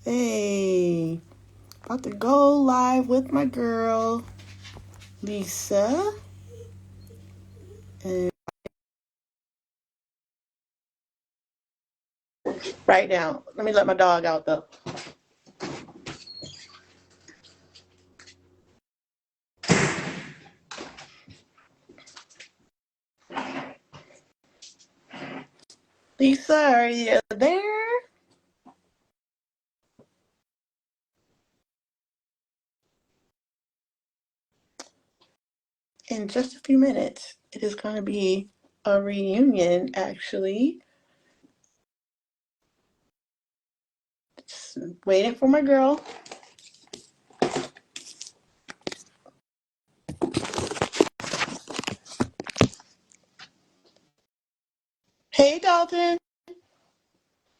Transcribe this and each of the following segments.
Hey, about to go live with my girl, Lisa. And right now, let me let my dog out though. Lisa, are you there? In just a few minutes, it is going to be a reunion, actually. Just waiting for my girl. Hey, Dalton.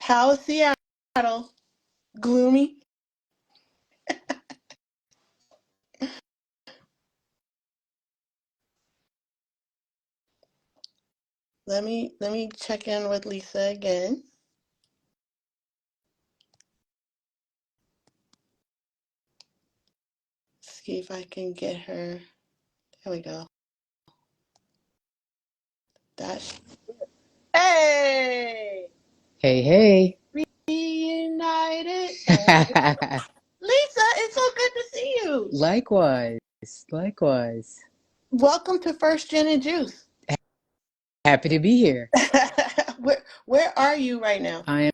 How's Seattle? Gloomy? Let me check in with Lisa again. See if I can get her. There we go. That's hey, Hey, hey. reunited. Lisa, it's so good to see you. Likewise. Likewise. Welcome to First Gin and Juice. Happy to be here. where are you right now? I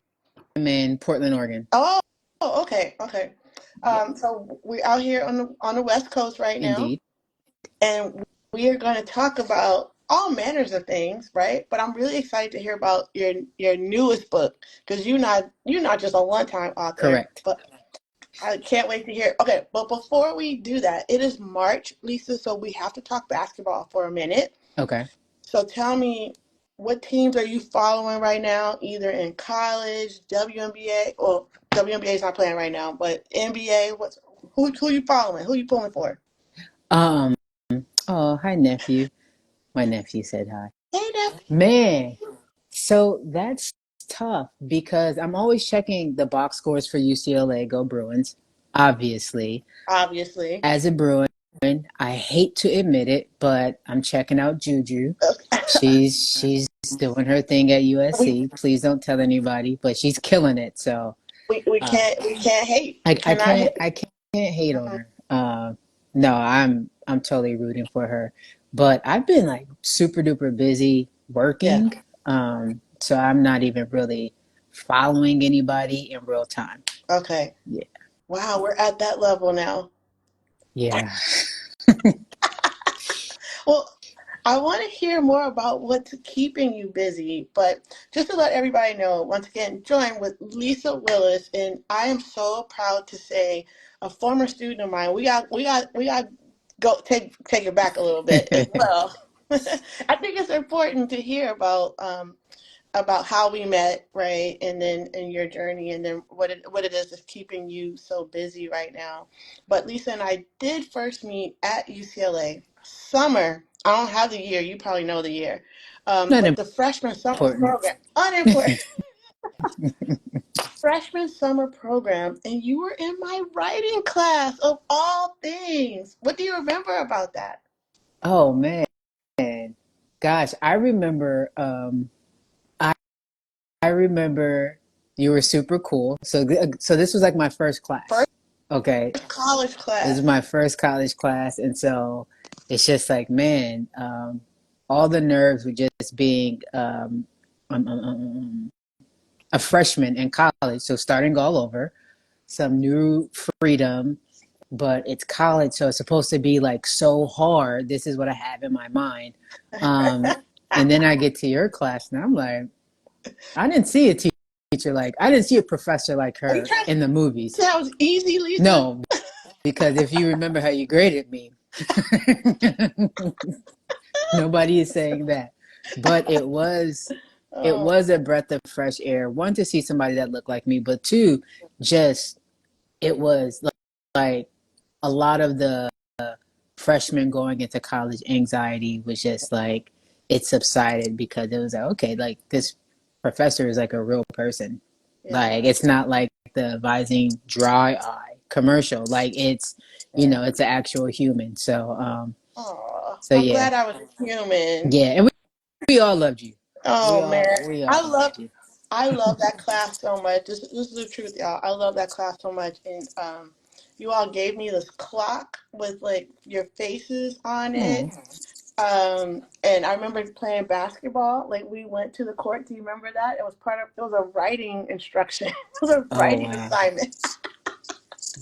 am in Portland, Oregon. Oh, okay. Yeah, So we're out here on the West Coast right now, indeed. and we are going to talk about all manners of things, right? But I'm really excited to hear about your newest book because you're not just a one-time author, Correct. but I can't wait to hear. Okay, but before we do that, it is March, Lisa, so we have to talk basketball for a minute. Okay. So tell me, what teams are you following right now, either in college, WNBA, or WNBA is not playing right now, but NBA, who you following? Who you pulling for? Um, oh, hi, nephew. My nephew said hi. Hey, Def. Man, so that's tough because I'm always checking the box scores for UCLA. Go Bruins, obviously. Obviously. As a Bruin, I hate to admit it, but I'm checking out Juju. She's doing her thing at we USC. Please don't tell anybody, but she's killing it. So we uh, can't hate. I We I cannot can't hate. I can't hate on Mhm. her. No, I'm totally rooting for her. But I've been like super duper busy Yeah. working, so I'm not even really following anybody in real time. Okay. Yeah, Wow, we're at that level now. yeah. Well, I want to hear more about what's keeping you busy, but just to let everybody know, once again, join with Lisa Willis, and I am so proud to say, a former student of mine. We got go take it back a little bit as well. I think it's important to hear about how we met, right? And then in your journey, and then what it is that's keeping you so busy right now. But Lisa and I did first meet at UCLA summer. I don't have the year. You probably know the year. Not But the freshman summer important. program, unimportant freshman summer program, and you were in my writing class of all things. What do you remember about that? Oh man. Gosh, I remember I I remember you were super cool. So this was like my first class. First Okay. college This is class. my first college class and so it's just like man, all the nerves with just being a freshman in college, so starting all over, some new freedom, but it's college, so it's supposed to be like so hard. This is what I have in my mind. Um, and then I get to your class, and I'm like, I didn't see a teacher like, I didn't see a professor like Are you her trying to in the movies. say I was easy, Lisa? No, because if you remember how you graded me, nobody is saying that. But it Oh, was a breath of fresh air. One, to see somebody that looked like me, but two, just it was like a lot of the freshmen going into college anxiety was just like it subsided because it was like okay, like this professor is like a real person. Like Yeah. it's not like the Visine dry eye commercial. Like it's, Yeah. it's an actual human. So Oh, so I'm yeah. glad I was human. Yeah. And we all loved you. Oh man, We I all love loved you. I love that class so much. This is the truth, y'all. I love that class so much, and you all gave me this clock with like your faces on it. Oh, And I remember playing basketball. Like we went to the court. Do you remember that? It was a writing instruction. It was a oh writing wow. assignment.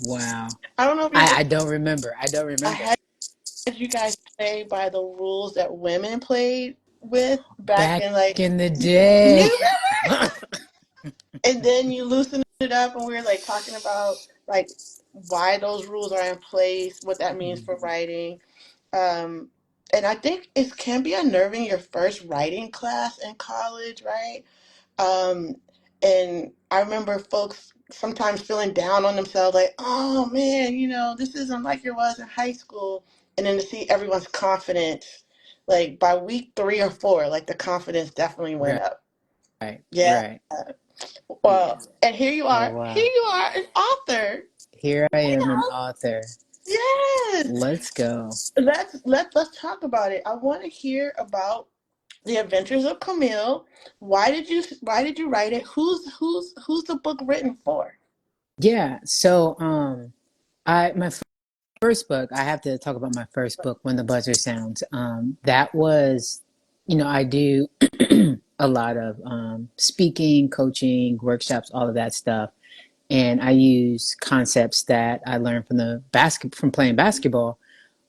Wow. I don't know if you I don't remember. I don't I remember. had you guys play by the rules that women played with back Back in like in the day. you and then you loosen it up and we were like talking about like why those rules are in place, what that means for writing. Um and I think it can be unnerving your first writing class in college, right? Um, and I remember folks sometimes feeling down on themselves, like, oh man, this isn't like it was in high school. And then to see everyone's confidence, like by week 3 or 4, like the confidence definitely went Right. up. Yeah. Right. Yeah. Well, and here you Oh are. Here wow. you are, an author. Here I am, an author. Yes. Let's go. Let's talk about it. I want to hear about the Adventures of Camille. Why did you write it? Who's the book written for? Yeah. So I my first book, I have to talk about my first book, When the Buzzer Sounds. That was, I do a lot of speaking, coaching, workshops, all of that stuff. And I use concepts that I learned from playing basketball,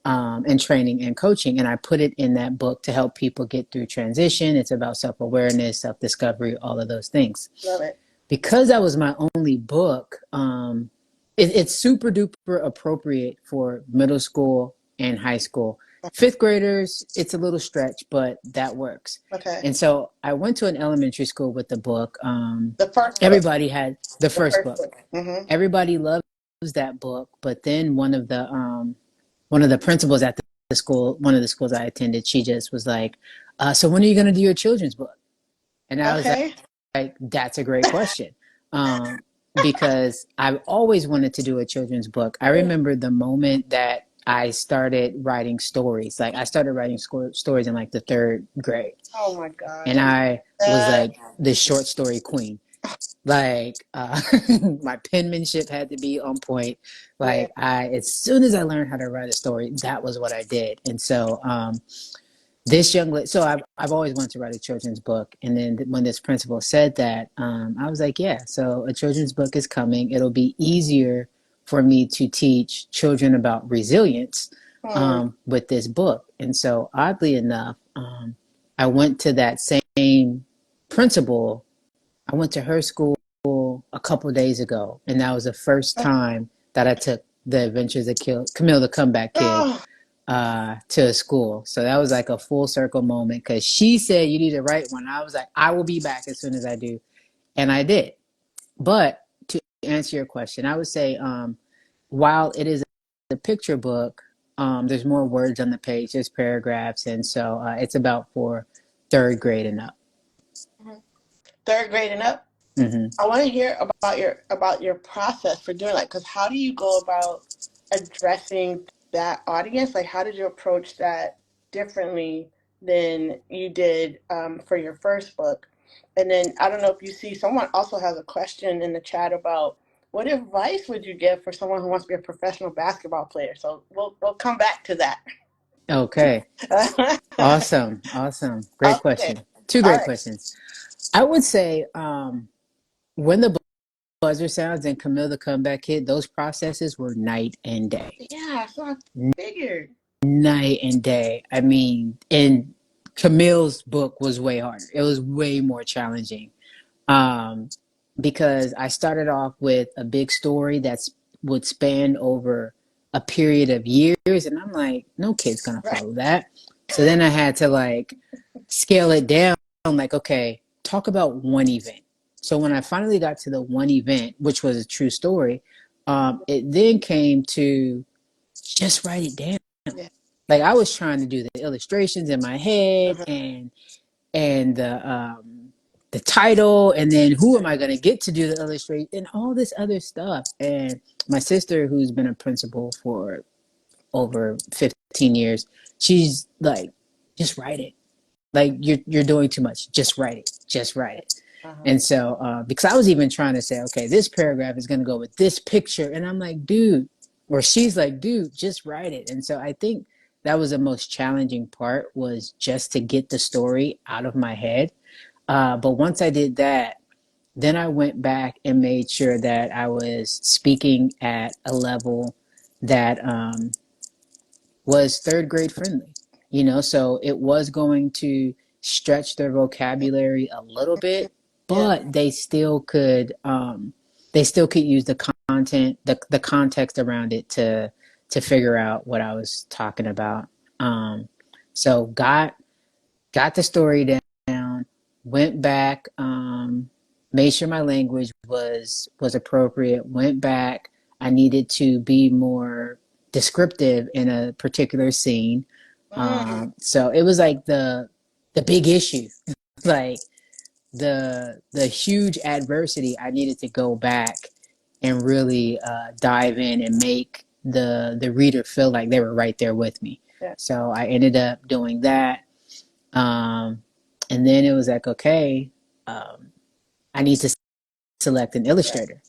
and training and coaching. And I put it in that book to help people get through transition. It's about self-awareness, self-discovery, all of those things. Love it. Because that was my only book, it's super duper appropriate for middle school and high school. Fifth graders, it's a little stretch, but that works. Okay. And so I went to an elementary school with the book. The first book. Everybody had the The first first book. book. Mm-hmm. Everybody loves that book, but then one of the principals at the school, one of the schools I attended, she just was like, "So when are you going to do your children's book?" And I was Okay. like, that's a great question. Um, because I've always wanted to do a children's book. I remember the moment that I started writing stories. Like I started writing stories in like the third grade, Oh my gosh. and I was Uh, like the short story queen. Like my penmanship had to be on point. yeah. Like as soon as I learned how to write a story, that was what I did. And so this young lady, so I've always wanted to write a children's book. And then when this principal said that, I was like, yeah, so a children's book is coming. It'll be easier for me to teach children about resilience Hmm. with this book. And so oddly enough, I went to that same principal. I went to her school a couple days ago, and that was the first time that I took the Adventures of Camille the Comeback Kid Oh, to a school. So that was like a full circle moment because she said you need to write one. I was like, I will be back as soon as I do, and I did. But to answer your question, I would say while it is a picture book, there's more words on the page. There's paragraphs, and so it's about for third grade and up. mhm. Third grade and up. Hmm. I want to hear about your process for doing that. Because how do you go about addressing that audience? Like, how did you approach that differently than you did for your first book? And then I don't know if you see someone also has a question in the chat about what advice would you give for someone who wants to be a professional basketball player? So we'll come back to that. Okay. Awesome. Awesome. Great Okay. question. Two All great right. questions. I would say when the buzzer sounds and Camille the Comeback Kid, those processes were night and day. Yeah, so I figured. Night and day. I mean, and Camille's book was way harder. It was way more challenging. Um, because I started off with a big story that's would span over a period of years, and I'm like, no kid's gonna Right. follow that. So then I had to like scale it down, like, okay, talk about one event. So when I finally got to the one event, which was a true story, it then came to just write it down. Yeah. Like I was trying to do the illustrations in my head Uh-huh. and the the title, and then who am I going to get to do the illustration and all this other stuff. And my sister, who's been a principal for over 15 years, she's like, just write it. Like you're doing too much. Just write it. Just write it. Uh-huh. And so, because I was even trying to say, okay, this paragraph is going to go with this picture, and I'm like, dude, or she's like, dude, just write it. And so I think that was the most challenging part, was just to get the story out of my head. But once I did that, then I went back and made sure that I was speaking at a level that was third grade friendly, so it was going to stretch their vocabulary a little bit, Yeah. but they still could use the content, the context around it to figure out what I was talking about. So got the story down, went back, made sure my language was appropriate, went back. I needed to be more descriptive in a particular scene. Mm. So it was like the big issue, like the huge adversity. I needed to go back and really dive in and make the reader feel like they were right there with me. Yeah. So I ended up doing that. Um, and then it was like, okay, I need to select an Right. illustrator.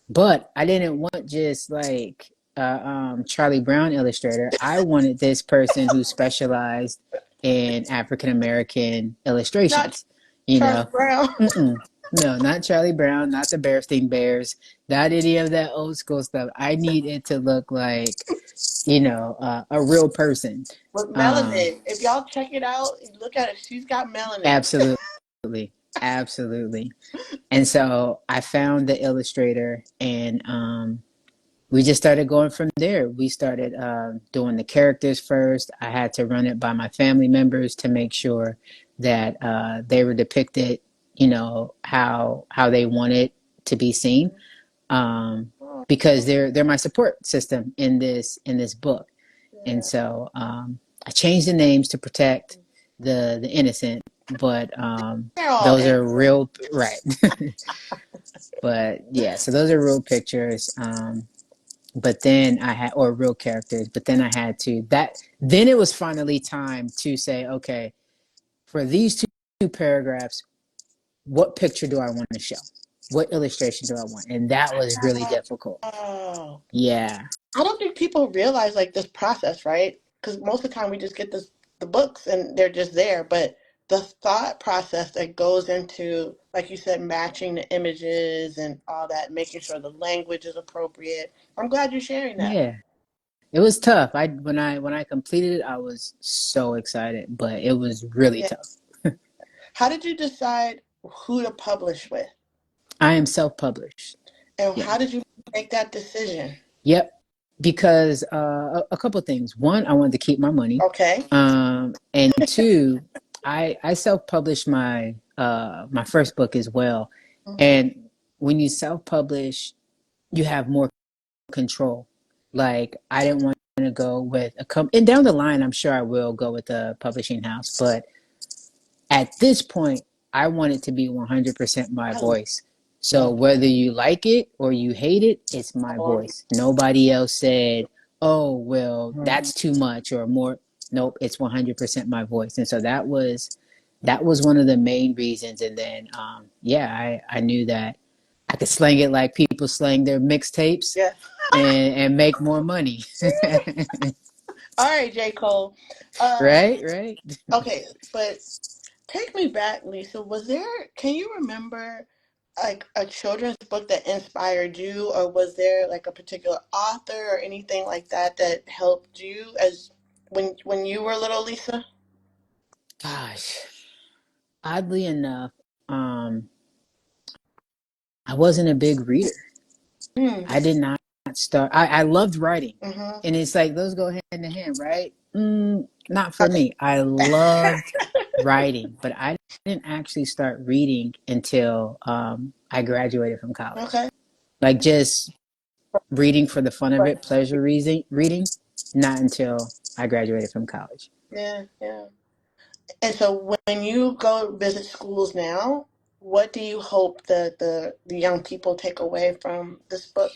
But I didn't want just like Charlie Brown illustrator. I wanted this person who specialized in African American Not illustrations. You Charlie know, Brown. Mm-mm. No, not Charlie Brown, not the Bearstein Bears, not any of that old school stuff. I need it to look like, a real person. With Um, melanin. If y'all check it out, look at it. She's got melanin. absolutely, absolutely. And so I found the illustrator, and we just started going from there. We started doing the characters first. I had to run it by my family members to make sure that they were depicted, how they wanted to be seen, Oh, because they're my support system in this book. And yeah. so I changed the names to protect the innocent, but They're all those are innocent. real, right? But yeah, so those are real pictures. But then I had, or real characters, but then I had to, then it was finally time to say, okay, for these two paragraphs, what picture do I want to show? What illustration do I want? And that was really difficult. Oh. Yeah. I don't think people realize like this process, right? Because most of the time we just get the books and they're just there, but the thought process that goes into, like you said, matching the images and all that, making sure the language is appropriate. I'm glad you're sharing that. Yeah. It was tough. When I completed it, I was so excited, but it was really Yeah. tough. How did you decide who to publish with? I am self-published. And Yeah. how did you make that decision? Yep. Because a couple of things. One, I wanted to keep my money. Okay. And two, I self-published my first book as well. Mhm. And when you self-publish, you have more control. Like, I didn't want to go with and down the line, I'm sure I will go with a publishing house, but at this point, I want it to be 100% my I love voice. So whether you like it or you hate it, it's my it. voice. Nobody else said, "Oh, well, Mhm. that's too much or more." Nope, it's 100% my voice. And so that was one of the main reasons. And then yeah, I knew that I could slang it like people slang their mixtapes Yeah. and make more money. All right, J. Cole. Um, Right, right. okay, but take me back, Lisa. Can you remember like a children's book that inspired you, or was there like a particular author or anything like that that helped you as when you were little, Lisa? Gosh, oddly enough, um, I wasn't a big reader. Hmm. I did not start. I loved writing, Mm-hmm. and it's like those go hand in hand, right? Not for Okay. me. I loved writing, but I didn't actually start reading until I graduated from college. Okay. Like, just reading for the fun of Right. it, pleasure reading, not until I graduated from college. Yeah, yeah. And so when you go visit schools now, what do you hope the young people take away from this book?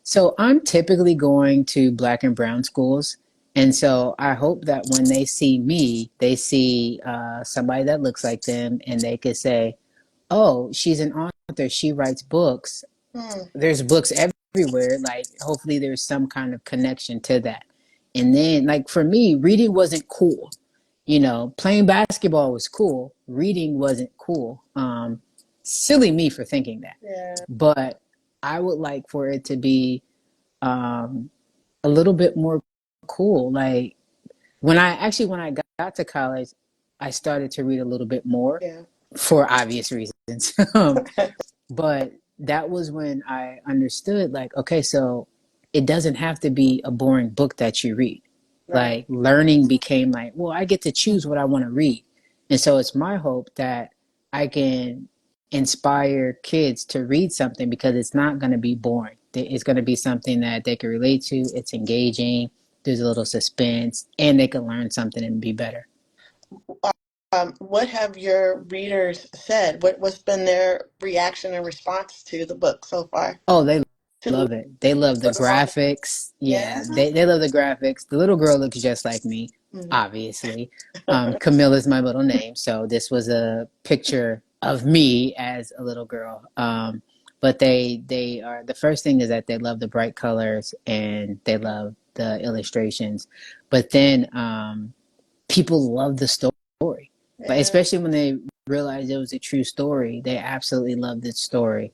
So I'm typically going to black and brown schools. And so I hope that when they see me, they see somebody that looks like them and they could say, oh, she's an author. She writes books. Hmm. There's books everywhere. Like, hopefully, there's some kind of connection to that. And then, like, for me, reading wasn't cool. Playing basketball was cool. Reading wasn't cool. Silly me for thinking that. Yeah. But I would like for it to be um, a little bit more cool. Like when I got to college, I started to read a little bit more Yeah. for obvious reasons. But that was when I understood, like, okay, so it doesn't have to be a boring book that you read. Right. Like, learning became like, well, I get to choose what I want to read. And so it's my hope that I can inspire kids to read something because it's not going to be boring. It's going to be something that they can relate to. It's engaging. There's a little suspense, and they can learn something and be better. What have your readers said? What's been their reaction and response to the book so far? Oh, they To love it. They love the graphics. Yeah, yeah. they love the graphics. The little girl looks just like me, Mhm. obviously. Camille is my middle name, so this was a picture of me as a little girl. But they are the first thing is that they love the bright colors and they love the illustrations. But then people love the story, but Yeah. especially when they realize it was a true story, they absolutely love this story.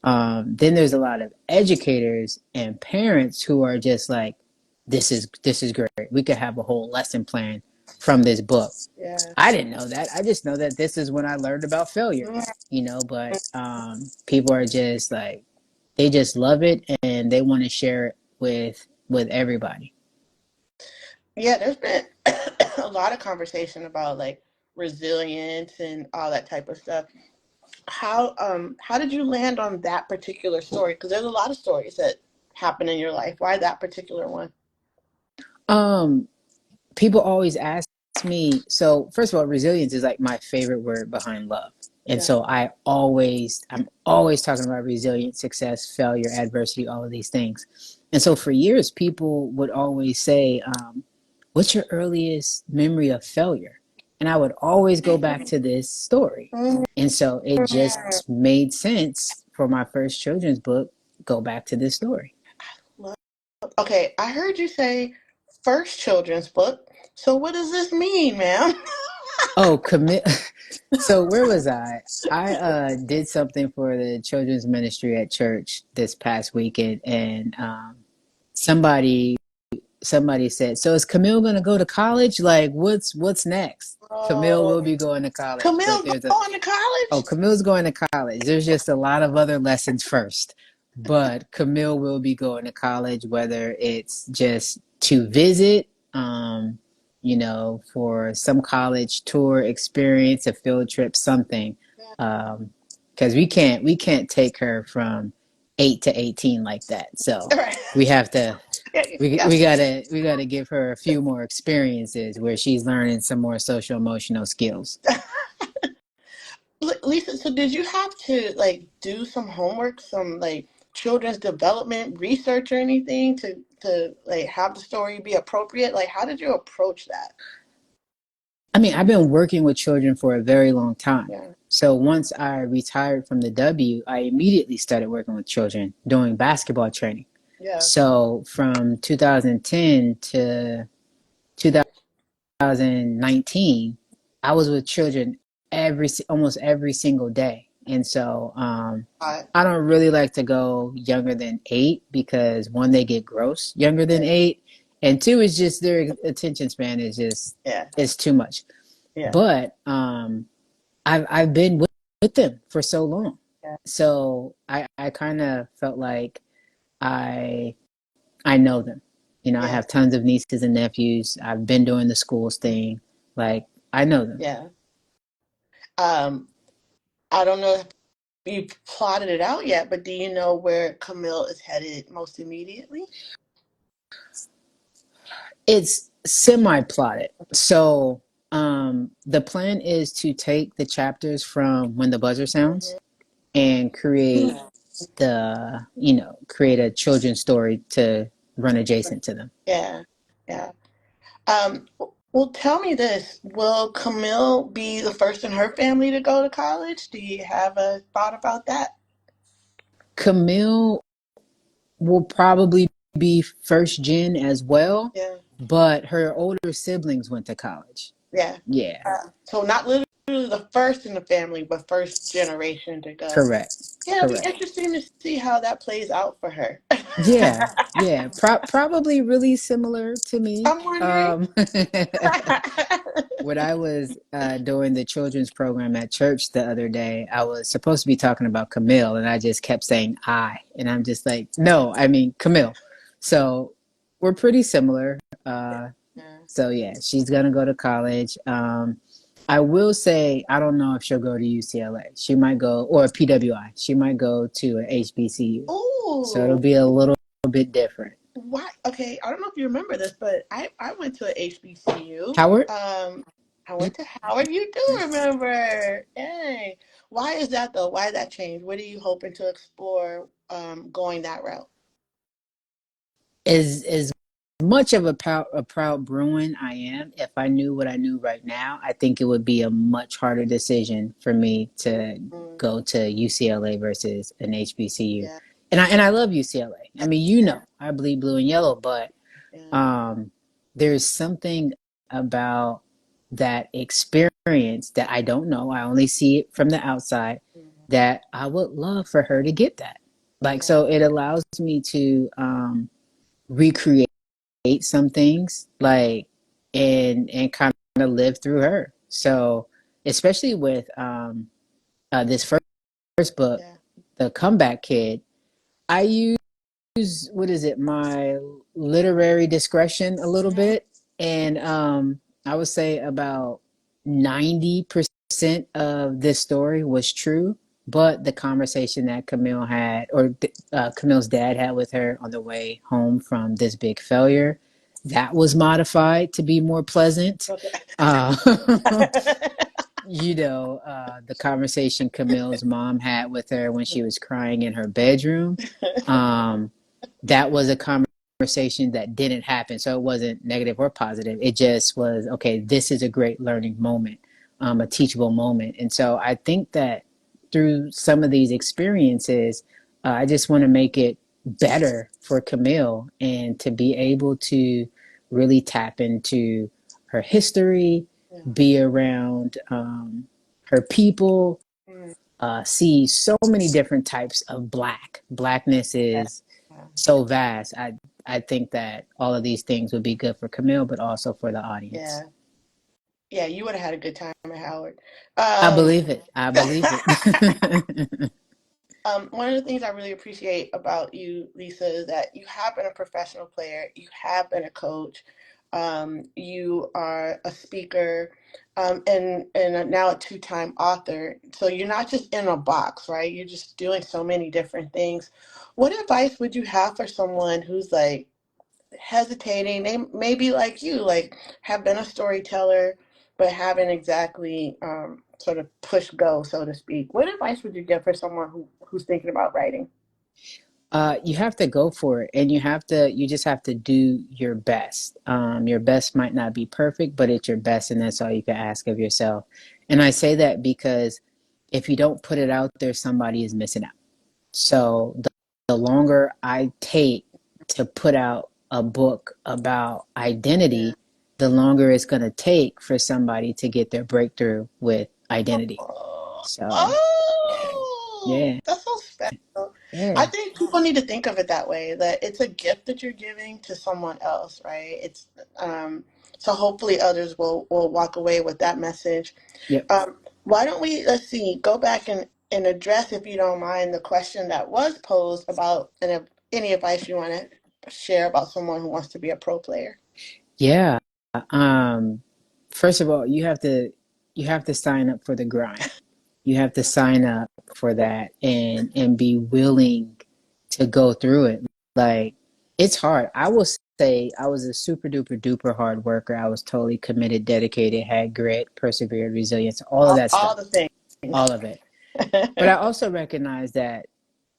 Then there's a lot of educators and parents who are just like, this is great. We could have a whole lesson plan from this book. Yeah. I didn't know that. I just know that this is when I learned about failure, Mm. but people are just like, they just love it and they want to share it with everybody. Yeah, there's been a lot of conversation about like resilience and all that type of stuff. How did you land on that particular story? Because there's a lot of stories that happen in your life. Why that particular one? Um, People always ask me, so first of all, resilience is like my favorite word behind love. And Yeah. so I'm always talking about resilience, success, failure, adversity, all of these things. And so for years, people would always say, what's your earliest memory of failure? And I would always go back to this story. Mm. And so it just made sense for my first children's book, go back to this story. Okay, I heard you say first children's book. So what does this mean, ma'am? Oh, commit. So where was I? I did something for the children's ministry at church this past weekend, and somebody somebody said, "So is Camille going to go to college? Like, what's next?" Camille will Oh, be going to college, but Camille there's a going to oh, college? Camille's going to college. There's just a lot of other lessons first, but Camille will be going to college, whether it's just to visit, for some college tour experience, a field trip, something. Because we can't take her from 8 to 18 like that. So Right. we have to Yeah, we yeah. we gotta give her a few more experiences where she's learning some more social emotional skills. Lisa, so did you have to like do some homework, some like children's development research or anything to like have the story be appropriate? Like how did you approach that? I mean, I've been working with children for a very long time. Yeah. So once I retired from the W, I immediately started working with children doing basketball training. Yeah. So from 2010 to 2019, I was with children almost every single day. And so I, I don't really like to go younger than 8 because one, they get gross younger than yeah. 8, and two, is just their attention span is just Yeah. is too much. Yeah. But I've been with them for so long, Yeah. so I kind of felt like I I know them. I Yeah. have tons of nieces and nephews. I've been doing the schools thing. Like, I know them. Yeah. Um, I don't know if you plotted it out yet, but do you know where Camille is headed most immediately? It's semi plotted. So The plan is to take the chapters from When the Buzzer Sounds Mhm. and create create a children's story to run adjacent to them. Yeah, yeah. Well, tell me this. Will Camille be the first in her family to go to college? Do you have a thought about that? Camille will probably be first gen as well, Yeah, but her older siblings went to college. yeah. Yeah, So not literally the first in the family, but first generation to go. correct, Yeah, it'll be correct. interesting to see how that plays out for her. Yeah, yeah, probably really similar to me. I'm wondering. When I was doing the children's program at church the other day, I was supposed to be talking about Camille, and I just kept saying I, and I'm just like, no, I mean Camille. So we're pretty similar. Uh, Yeah. so yeah, she's gonna go to college. I will say I don't know if she'll go to UCLA. She might go or PWI. She might go to a HBCU. So it'll Ooh, be a little bit different. why? Okay, I don't know if you remember this, but I went to a HBCU. Howard? I went to Howard. You do remember? Hey, why is that though? Why that change? What are you hoping to explore going that route? As much of a proud Bruin I am, if I knew what I knew right now, I think it would be a much harder decision for me to Mm, go to UCLA versus an HBCU. yeah, And I love UCLA. I mean, I bleed blue and yellow, but yeah, um, there's something about that experience that I don't know. I only see it from the outside mm, that I would love for her to get that. Like, yeah, so it allows me to recreate some things like and kind of live through her. So especially with this first book, yeah, The Comeback Kid, I use what is it, my literary discretion a little hmm bit, and I would say about 90% of this story was true, but the conversation that Camille had, or Camille's dad had with her on the way home from this big failure, that was modified to be more pleasant. okay. Uh, the conversation Camille's mom had with her when she was crying in her bedroom. Um, that was a conversation that didn't happen. So it wasn't negative or positive. It just was, okay, this is a great learning moment, a teachable moment. And so I think that through some of these experiences, I just want to make it better for Camille and to be able to really tap into her history, Yeah, be around her people, mm, see so many different types of Blackness yeah, is so vast. I think that all of these things would be good for Camille, but also for the audience. yeah, yeah. You would have had a good time at Howard. I Um, believe it. I believe it. One of the things I really appreciate about you, Lisa, is that you have been a professional player, you have been a coach, you are a speaker, and now a two-time author. So you're not just in a box, right? You're just doing so many different things. What advice would you have for someone who's like hesitating? They may be like you, like have been a storyteller, but haven't exactly sort of push go, so to speak. What advice would you give for someone who's thinking about writing? You have to go for it, and you just have to do your best. Your best might not be perfect, but it's your best, and that's all you can ask of yourself. And I say that because if you don't put it out there, somebody is missing out. So the longer I take to put out a book about Yeah. identity, the longer it's going to take for somebody to get their breakthrough with identity. Oh, So, oh, yeah, that's so special. I yeah, think people need to think of it that way, that it's a gift that you're giving to someone else, right? It's um, so hopefully others will walk away with that message. yep. Why don't we, let's see, go back and address, if you don't mind, the question that was posed about any advice you want to share about someone who wants to be a pro player. Yeah. Um, First of all, you have to sign up for the grind. You have to sign up for that and be willing to go through it. Like it's hard. I will say I was a super duper duper hard worker. I was totally committed, dedicated, had grit, persevered, resilience, all of that All stuff, the things. all of it. But I also recognized that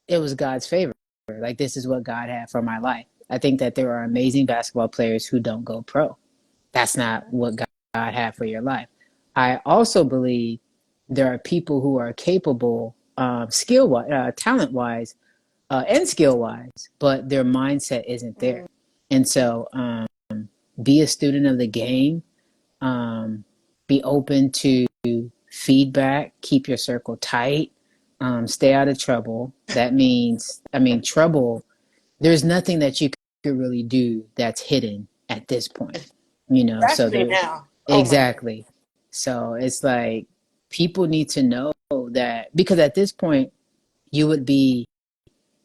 it was God's favor. Like, this is what God had for my life. I think that there are amazing basketball players who don't go pro. That's not what God had for your life. I also believe there are people who are capable, talent wise, and skill wise, but their mindset isn't there. And so, be a student of the game. Um, be open to feedback. Keep your circle tight. Stay out of trouble. That means, I mean, trouble. There's nothing that you could really do that's hidden at this point. So Especially there, now. Oh my God. exactly. So it's like people need to know that, because at this point you would be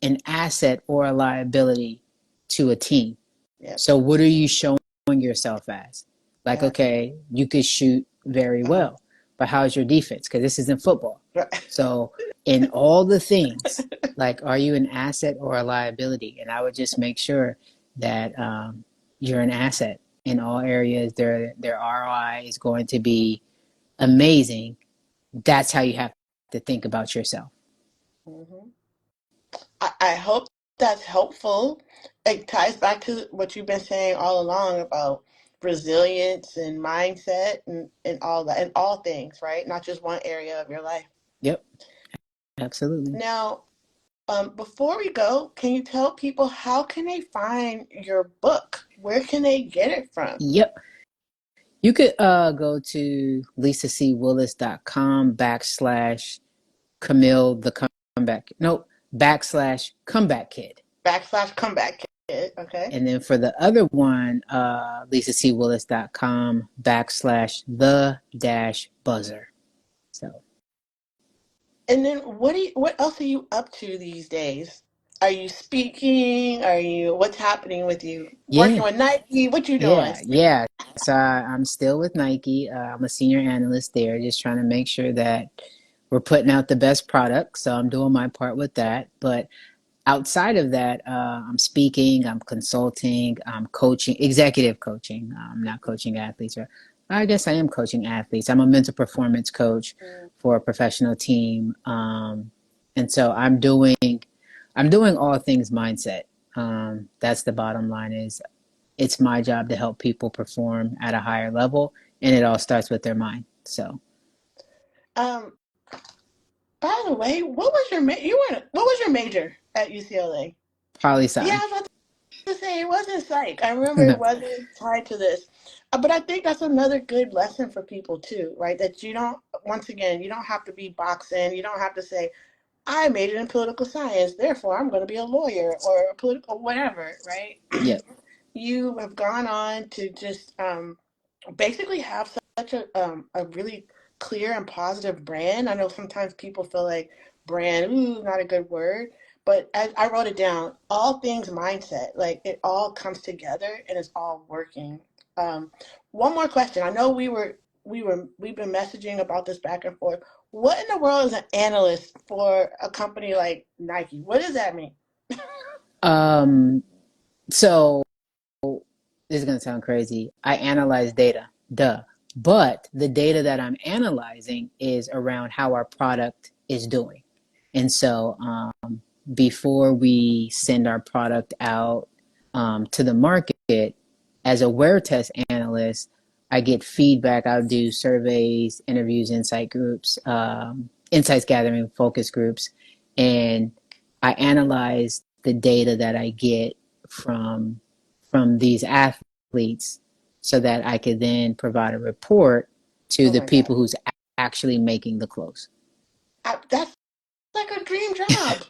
an asset or a liability to a team. Yep. So what are you showing yourself as? Like, Yeah. okay, you could shoot very Uh-huh. well, but how's your defense? Because this isn't football. Right. So in all the things, like, are you an asset or a liability? And I would just make sure that you're an asset in all areas. Their ROI is going to be amazing. That's how you have to think about yourself. Mhm. I hope that's helpful. It ties back to what you've been saying all along about resilience and mindset and all that and all things, right? Not just one area of your life. Yep, absolutely. Now, before we go, can you tell people how can they find your book? Where can they get it from? Yep. You could go to lisacwillis.com /Camille the comeback. Nope, /comeback kid. Backslash comeback kid. Okay. And then for the other one, lisacwillis.com /the dash buzzer. So, And then what else are you up to these days? Are you speaking? What's happening with you? Working yeah, with Nike? What you doing? yeah. So I'm still with Nike. I'm a senior analyst there, just trying to make sure that we're putting out the best product. So I'm doing my part with that. But outside of that, I'm speaking, I'm consulting, I'm coaching, executive coaching. I'm not coaching athletes, or I guess I am coaching athletes. I'm a mental performance coach for a professional team, and so I'm doing all things mindset. That's the bottom line. Is it's my job to help people perform at a higher level, and it all starts with their mind. So, Um, by the way, what was your major at UCLA? poli Yeah, sci. I was about to say it wasn't psych. I remember it No. wasn't tied to this. But I think that's another good lesson for people too, right? That you don't, once again, you don't have to be boxed in. You don't have to say, I majored in political science, therefore I'm going to be a lawyer or a political whatever, right? Yep. You have gone on to just basically have such a really clear and positive brand. I know sometimes people feel like brand, ooh, not a good word, but as I wrote it down, all things mindset, like it all comes together and it's all working. Um, one more question. I know we've been messaging about this back and forth. What in the world is an analyst for a company like Nike? What does that mean? Um. So this is going to sound crazy. I analyze data, duh. But the data that I'm analyzing is around how our product is doing. And so before we send our product out to the market, as a wear test analyst, I get feedback. I'll do surveys, interviews, insights gathering, focus groups, and I analyze the data that I get from these athletes so that I could then provide a report to Oh the my God. people who's actually making the clothes. That's like a dream job.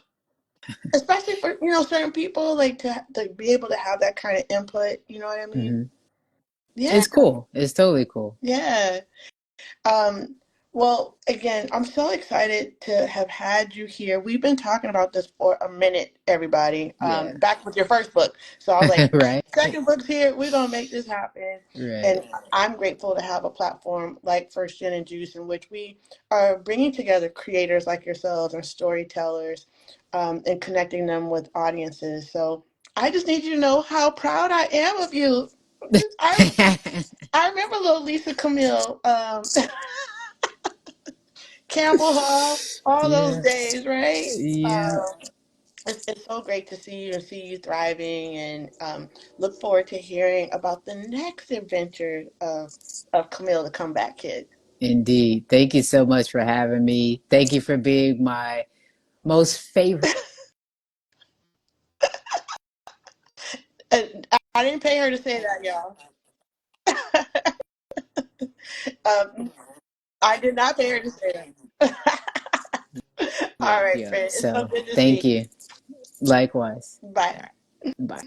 Especially for certain people like to be able to have that kind of input, you know what I mean? Mm-hmm. Yeah. It's cool. It's totally cool. Yeah. um well, again, I'm so excited to have had you here. We've been talking about this for a minute, everybody. Yeah. Back with your first book, so I was like, Right. second book's here, we're gonna make this happen. Right. And I'm grateful to have a platform like First Gen and Juice, in which we are bringing together creators like yourselves and storytellers, and connecting them with audiences. So I just need you to know how proud I am of you. I I remember little Lisa Camille, Campbell Hall, all those Yeah, days, right? yeah, It's so great to see you and see you thriving, and look forward to hearing about the next adventure of Camille, the comeback kid. indeed. Thank you so much for having me. Thank you for being my most favorite. And I didn't pay her to say that, y'all. um, I did not pay her to say that. All Yep, right, yep. friend. It's so So good to thank see you. Likewise. you. Bye. All right. Bye.